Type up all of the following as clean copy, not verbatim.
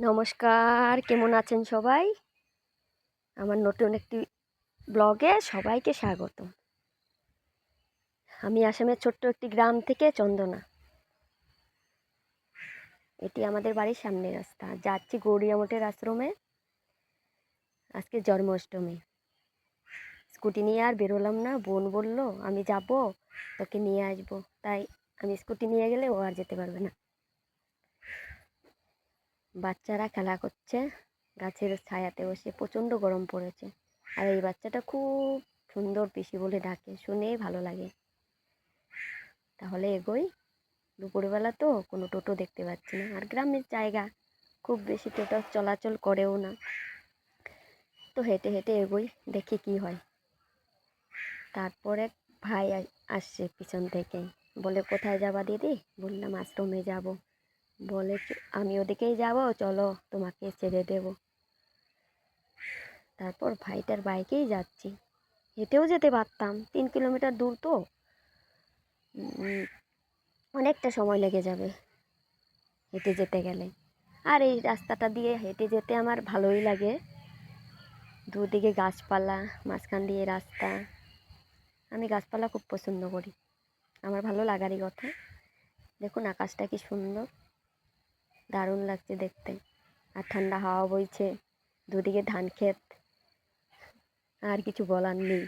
নমস্কার, কেমন আছেন সবাই? আমার নতুন একটি ব্লগে সবাইকে স্বাগত। আমি আসামের ছোট্ট একটি গ্রাম থেকে চন্দনা। এটি আমাদের বাড়ির সামনের রাস্তা। যাচ্ছি গৌরিয়া মঠের আশ্রমে। আজকে জন্মাষ্টমী। স্কুটি নিয়ে আর বেরোলাম না। বোন বলল আমি যাব, তোকে নিয়ে আসবো। তাই আমি স্কুটি নিয়ে গেলে ও আর যেতে পারবে না। বাচ্চারা খেলা করছে গাছের ছায়াতে বসে। প্রচণ্ড গরম পড়েছে। আর এই বাচ্চাটা খুব সুন্দর পিসি বলে ডাকে, শুনেই ভালো লাগে। তাহলে এগোই। দুপুরবেলা তো কোনো টোটো দেখতে পাচ্ছি না, আর গ্রামের জায়গা, খুব বেশি টোটো চলাচল করেও না। তো হেঁটে হেঁটে এগোই, দেখি কি হয়। তারপরে ভাই আসছে পিছন থেকে, বলে কোথায় যাবা দিদি? বললাম আশ্রমে যাব। বলে আমি ওদিকেই যাব, চলো তোমাকে ছেড়ে দেব। তারপর ভাইটার বাইকেই যাচ্ছি। হেঁটেও যেতে পারতাম, 3 কিলোমিটার দূর তো অনেকটা সময় লেগে যাবে হেঁটে যেতে গেলে। আর এই রাস্তাটা দিয়ে হেঁটে যেতে আমার ভালোই লাগে। দুদিকে গাছপালা, মাঝখান দিয়ে রাস্তা। আমি গাছপালা খুব পছন্দ করি, আমার ভালো লাগারই কথা। দেখুন আকাশটা কি সুন্দর, দারুণ লাগছে দেখতে। আর ঠান্ডা হাওয়া বইছে, দুদিকে ধান ক্ষেত। আর কিছু বলার নেই,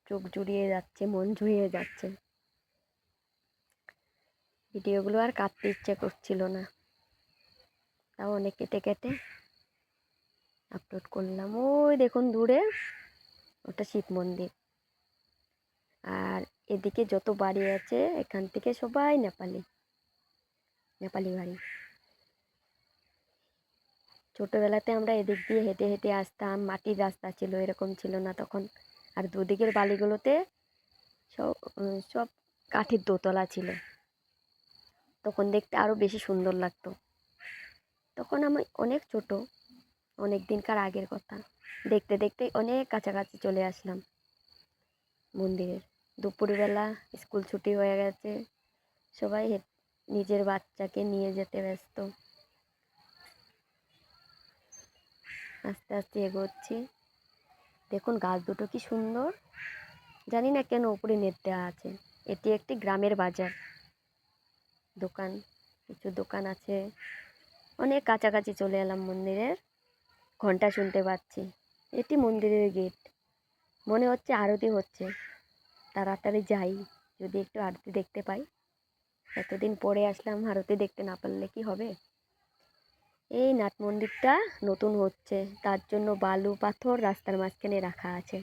চোখ জুড়িয়ে যাচ্ছে, মন জুড়িয়ে যাচ্ছে। ভিডিওগুলো আর কাটতে ইচ্ছে করছিল না, তাও অনেক কেটে কেটে আপলোড করলাম। ওই দেখুন দূরে, ওটা শিব মন্দির। আর এদিকে যত বাড়ি আছে এখান থেকে সবাই নেপালি বাড়ি। ছোটোবেলাতে আমরা এদিক দিয়ে হেঁটে হেঁটে আসতাম, মাটির রাস্তা ছিল, এরকম ছিল না তখন। আর দুদিকের বাড়িগুলোতে সব সব কাঠের দোতলা ছিল। তখন দেখতে আরও বেশি সুন্দর লাগতো। তখন আমি অনেক ছোট, অনেক দিনকার আগের কথা। দেখতে দেখতে অনেক কাছাকাছি চলে আসলাম মন্দিরের। দুপুরবেলা স্কুল ছুটি হয়ে গেছে, সবাই নিজের বাচ্চাকে নিয়ে যেতে ব্যস্ত। আস্তে আস্তে এগোচ্ছি। দেখুন গাছ দুটো কি সুন্দর, জানি না কেন উপরে নেট দেওয়া আছে। এটি একটি গ্রামের বাজার। দোকান, কিছু দোকান আছে। অনেক কাছাকাছি চলে এলাম মন্দিরের। ঘন্টা শুনতে পাচ্ছি। এটি মন্দিরের গেট। মনে হচ্ছে আরতি হচ্ছে, তাড়াতাড়ি যাই, যদি একটু আরতি দেখতে পাই। এতদিন পরে আসলাম, আরতি দেখতে না পারলে কি হবে। এই নাট মন্দিরটা নতুন হচ্ছে, তার জন্য বালু পাথর রাস্তার মাঝখানে রাখা আছে।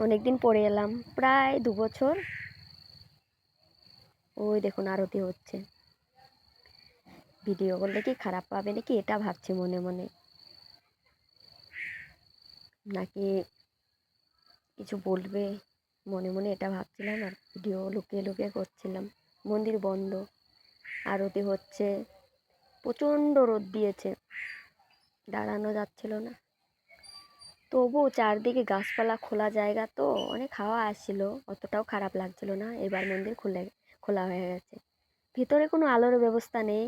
অনেকদিন পরে এলাম, প্রায় 2 বছর। ওই দেখুন আরতি হচ্ছে। ভিডিও করলে কি খারাপ পাবে নাকি, এটা ভাবছি মনে মনে, নাকি কিছু বলবে মনে মনে, এটা ভাবছিলাম। আর ভিডিও লুকিয়ে লুকিয়ে করছিলাম। মন্দির বন্ধ, আরতি হচ্ছে। প্রচণ্ড রোদ দিয়েছে, দাঁড়ানো যাচ্ছিল না। তবু চারদিকে গাছপালা, খোলা জায়গা, তো অনেক হাওয়া আসছিল, অতটাও খারাপ লাগছিল না। এবার মন্দির খোলা হয়ে গেছে। ভিতরে কোনো আলোর ব্যবস্থা নেই,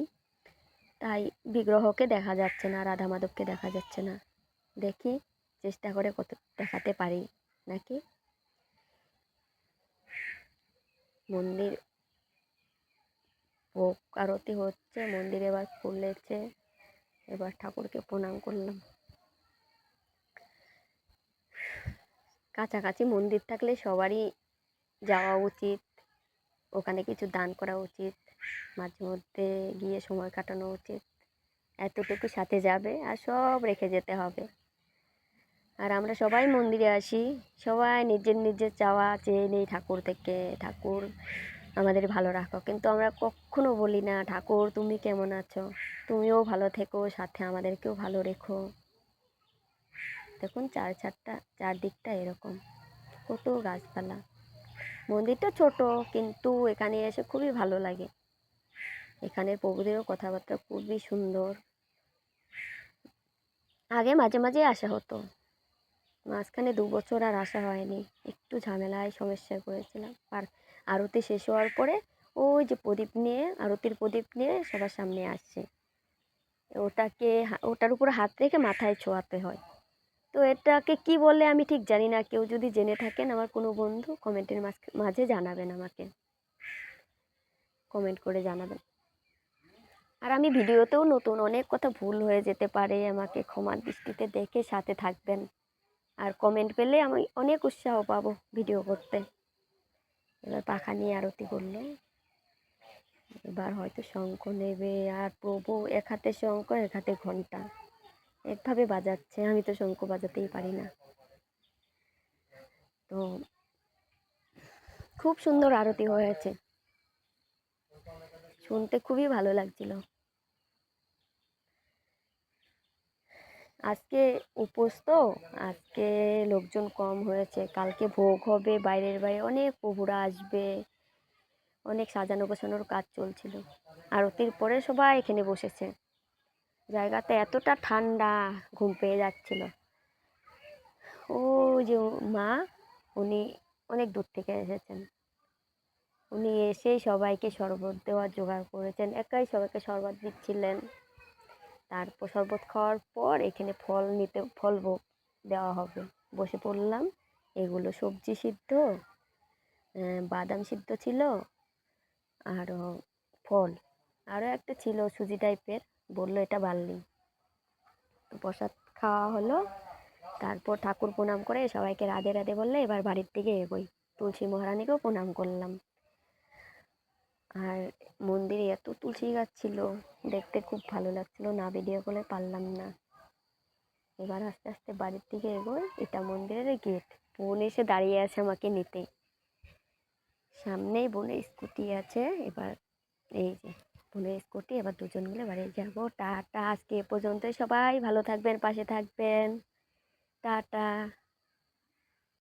তাই বিগ্রহকে দেখা যাচ্ছে না, রাধা মাধবকে দেখা যাচ্ছে না। দেখি চেষ্টা করে কত দেখাতে পারি নাকি। মন্দির ভোগ আরতি হচ্ছে, মন্দির এবার খুলেছে। এবার ঠাকুরকে প্রণাম করলাম। কাছাকাছি মন্দির থাকলে সবারই যাওয়া উচিত, ওখানে কিছু দান করা উচিত, মাঝে মধ্যে গিয়ে সময় কাটানো উচিত। এতটুকু সাথে যাবে আর সব রেখে যেতে হবে। আর আমরা সবাই মন্দিরে আসি, সবাই নিজের নিজের চাওয়া চেয়ে নেই ঠাকুর থেকে, ঠাকুর আমাদের ভালো রাখো। কিন্তু আমরা কখনো বলি না ঠাকুর তুমি কেমন আছো, তুমিও ভালো থেকো, সাথে আমাদেরকেও ভালো রেখো। দেখুন চারদিকটা এরকম, কত গাছপালা। মন্দিরটা ছোট, কিন্তু এখানে এসে খুবই ভালো লাগে। এখানের প্রভুদেরও কথাবার্তা খুবই সুন্দর। আগে মাঝে মাঝে আসা হতো, মাঝখানে 2 বছর আর আসা হয়নি। একটু ঝামেলায় সমস্যায় পড়েছিলাম। আর আরতি শেষ হওয়ার পরে ওই যে প্রদীপ নিয়ে, আরতির প্রদীপ নিয়ে সবার সামনে আসছে। ওটার উপর হাত রেখে মাথায় ছোঁয়াতে হয়। তো এটাকে কি বলে আমি ঠিক জানি না। কেউ যদি জেনে থাকেন আমার কোনো বন্ধু কমেন্টের মাঝে জানাবেন আমাকে, কমেন্ট করে জানাবেন। আর আমি ভিডিওতেও নতুন, অনেক কথা ভুল হয়ে যেতে পারে, আমাকে ক্ষমার দৃষ্টিতে দেখে সাথে থাকবেন। আর কমেন্ট পেলে আমি অনেক উৎসাহ পাবো ভিডিও করতে। এবার পাখা নিয়ে আরতি করলো, এবার হয়তো শঙ্খ নেবে। আর প্রভু এক হাতে শঙ্খ এক হাতে ঘন্টা একভাবে বাজাচ্ছে, আমি তো শঙ্খ বাজাতেই পারি না। তো খুব সুন্দর আরতি হয়েছে, শুনতে খুবই ভালো লাগছিল। আজকে উপোস তো, আজকে লোকজন কম হয়েছে, কালকে ভোগ হবে, বাইরের বাইরে অনেক প্রভুরা আসবে, অনেক সাজানো গোছানোর কাজ চলছিল। আরতির পরে সবাই এখানে বসেছে, জায়গাটা এতটা ঠান্ডা, ঘুম পেয়ে যাচ্ছিল। ও যে মা, উনি অনেক দূর থেকে এসেছেন, উনি এসেই সবাইকে শরবত দেওয়ার জোগাড় করেছেন, একাই সবাইকে শরবত দিচ্ছিলেন। তারপর শরবত খাওয়ার পর এখানে ফল ভোগ দেওয়া হবে। বসে পড়লাম, এগুলো সবজি সিদ্ধ, বাদাম সিদ্ধ ছিল, আরও ফল, আরও একটা ছিল সুজি টাইপের, বললো এটা বার্লি। তো প্রসাদ খাওয়া হলো, তারপর ঠাকুর প্রণাম করে সবাইকে রাধে রাধে বললে এবার বাড়ির দিকে এগোই। তুলসী মহারানীকেও প্রণাম করলাম। আর মন্দিরে এত তুলসী গাছ ছিল, দেখতে খুব ভালো লাগছিল, না ভিডিও করলে পারলাম না। এবার আস্তে আস্তে বাড়ির দিকে এগোই, এটা মন্দিরের গেট। বোন এসে দাঁড়িয়ে আছে আমাকে নিতে, সামনেই বোনের স্কুটি আছে। এবার এই যে বোনের স্কুটি, এবার দুজন মিলে বাড়ি যাবো। টাটা, আজকে এ পর্যন্তই, সবাই ভালো থাকবেন, পাশে থাকবেন, টাটা।